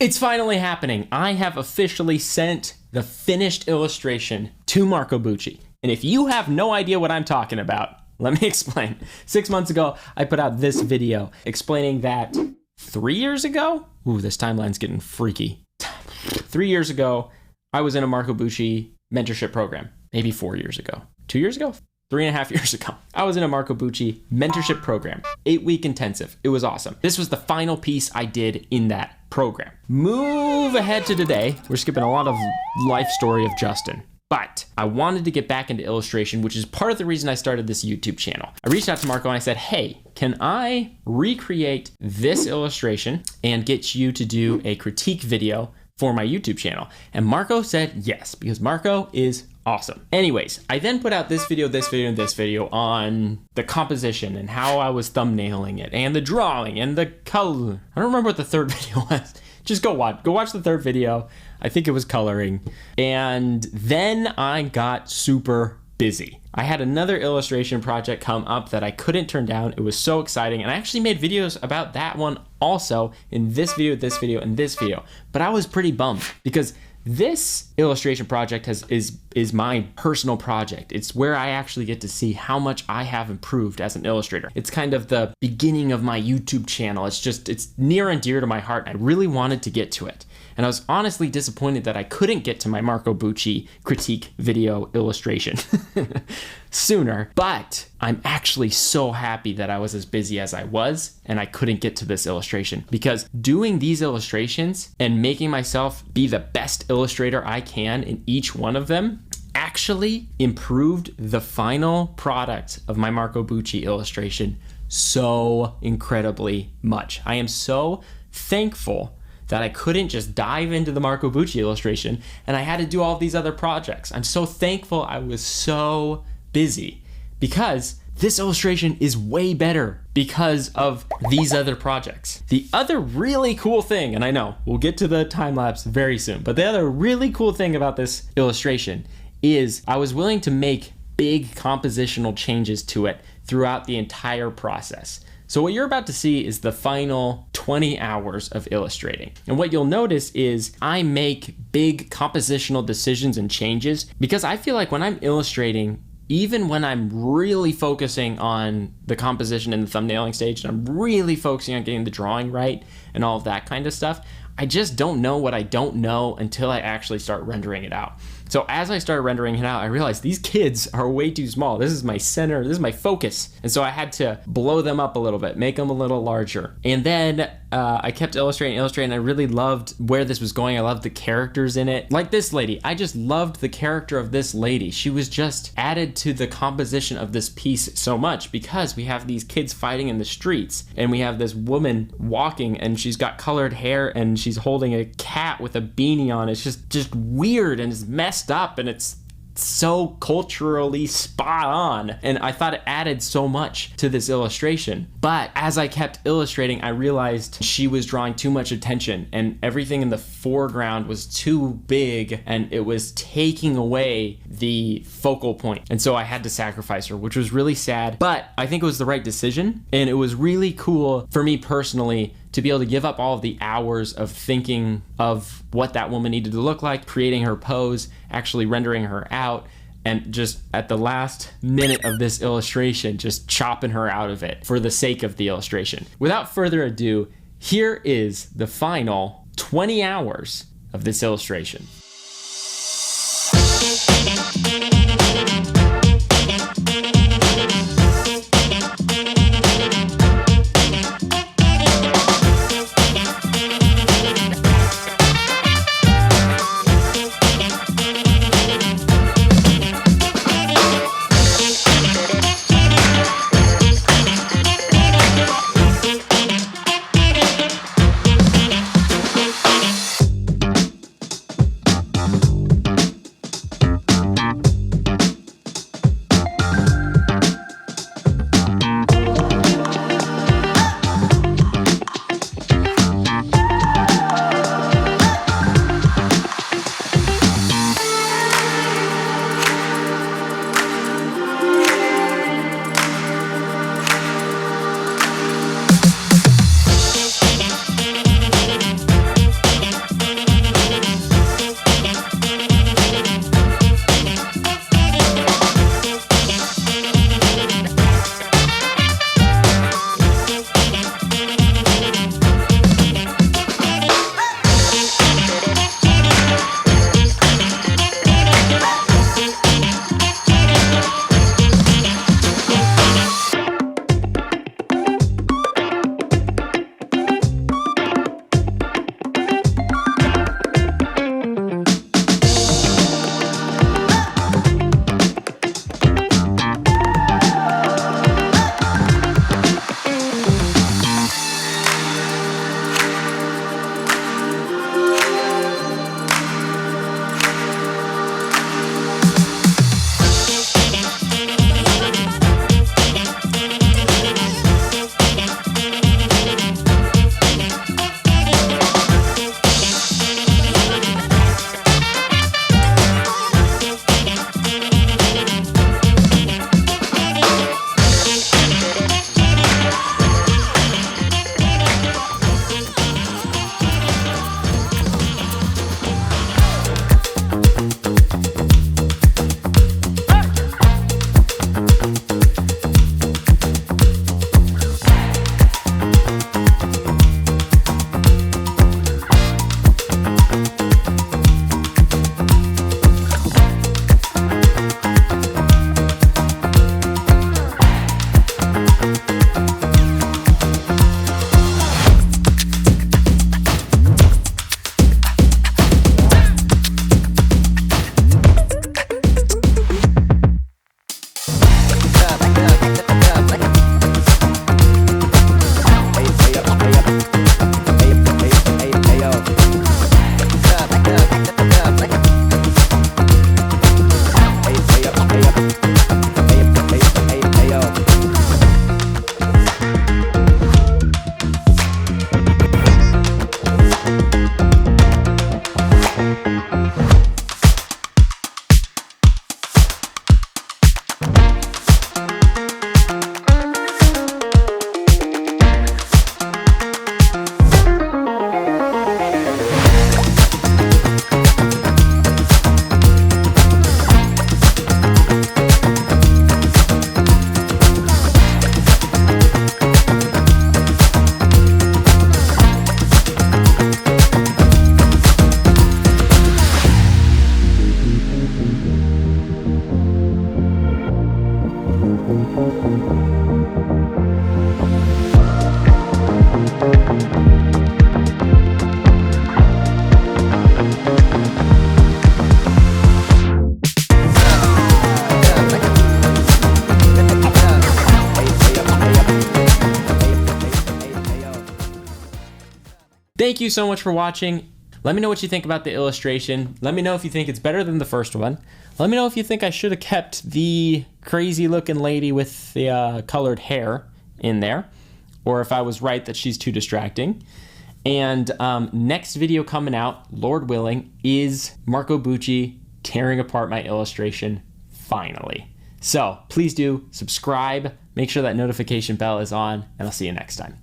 It's finally happening. I have officially sent the finished illustration to Marco Bucci. And if you have no idea what I'm talking about, let me explain. 6 months ago, I put out this video explaining that 3 years ago, ooh, this timeline's getting freaky. 3 years ago, I was in a Marco Bucci mentorship program. Maybe 4 years ago. 2 years ago? 3.5 years ago. I was in a Marco Bucci mentorship program, 8-week intensive. It was awesome. This was the final piece I did in that program. Move ahead to today. We're skipping a lot of life story of Justin. But I wanted to get back into illustration, which is part of the reason I started this YouTube channel. I reached out to Marco and I said, hey, can I recreate this illustration and get you to do a critique video for my YouTube channel? And Marco said yes, because Marco is awesome. Anyways, I then put out this video, and this video on the composition and how I was thumbnailing it and the drawing and the color. I don't remember what the third video was. Just go watch the third video. I think it was coloring. And then I got super busy. I had another illustration project come up that I couldn't turn down. It was so exciting. And I actually made videos about that one also in this video, and this video. But I was pretty bummed because this illustration project is my personal project. It's where I actually get to see how much I have improved as an illustrator. It's kind of the beginning of my YouTube channel. It's near and dear to my heart. I really wanted to get to it. And I was honestly disappointed that I couldn't get to my Marco Bucci critique video illustration sooner, but I'm actually so happy that I was as busy as I was and I couldn't get to this illustration, because doing these illustrations and making myself be the best illustrator I can in each one of them actually improved the final product of my Marco Bucci illustration so incredibly much. I am so thankful that I couldn't just dive into the Marco Bucci illustration and I had to do all of these other projects. I'm so thankful I was so busy, because this illustration is way better because of these other projects. The other really cool thing, and I know we'll get to the time lapse very soon, but the other really cool thing about this illustration is I was willing to make big compositional changes to it throughout the entire process. So what you're about to see is the final 20 hours of illustrating. And what you'll notice is I make big compositional decisions and changes because I feel like when I'm illustrating, even when I'm really focusing on the composition and the thumbnailing stage, and I'm really focusing on getting the drawing right and all of that kind of stuff, I just don't know what I don't know until I actually start rendering it out. So as I started rendering it out, I realized these kids are way too small. This is my center, this is my focus. And so I had to blow them up a little bit, make them a little larger. And then I kept illustrating. I really loved where this was going. I loved the characters in it. Like this lady, I just loved the character of this lady. She was just added to the composition of this piece so much because we have these kids fighting in the streets and we have this woman walking and she's got colored hair and she's holding a cat with a beanie on. It's just weird and it's messed up and it's so culturally spot on, and I thought it added so much to this illustration. But as I kept illustrating, I realized she was drawing too much attention and everything in the foreground was too big and it was taking away the focal point, and so I had to sacrifice her, which was really sad, but I think it was the right decision. And it was really cool for me personally to be able to give up all of the hours of thinking of what that woman needed to look like, creating her pose, actually rendering her out, and just at the last minute of this illustration, just chopping her out of it for the sake of the illustration. Without further ado, here is the final 20 hours of this illustration. Thank you so much for watching. Let me know what you think about the illustration. Let me know if you think it's better than the first one. Let me know if you think I should have kept the crazy looking lady with the colored hair in there, or if I was right that she's too distracting. And next video coming out, Lord willing, is Marco Bucci tearing apart my illustration finally. So please do subscribe, make sure that notification bell is on, and I'll see you next time.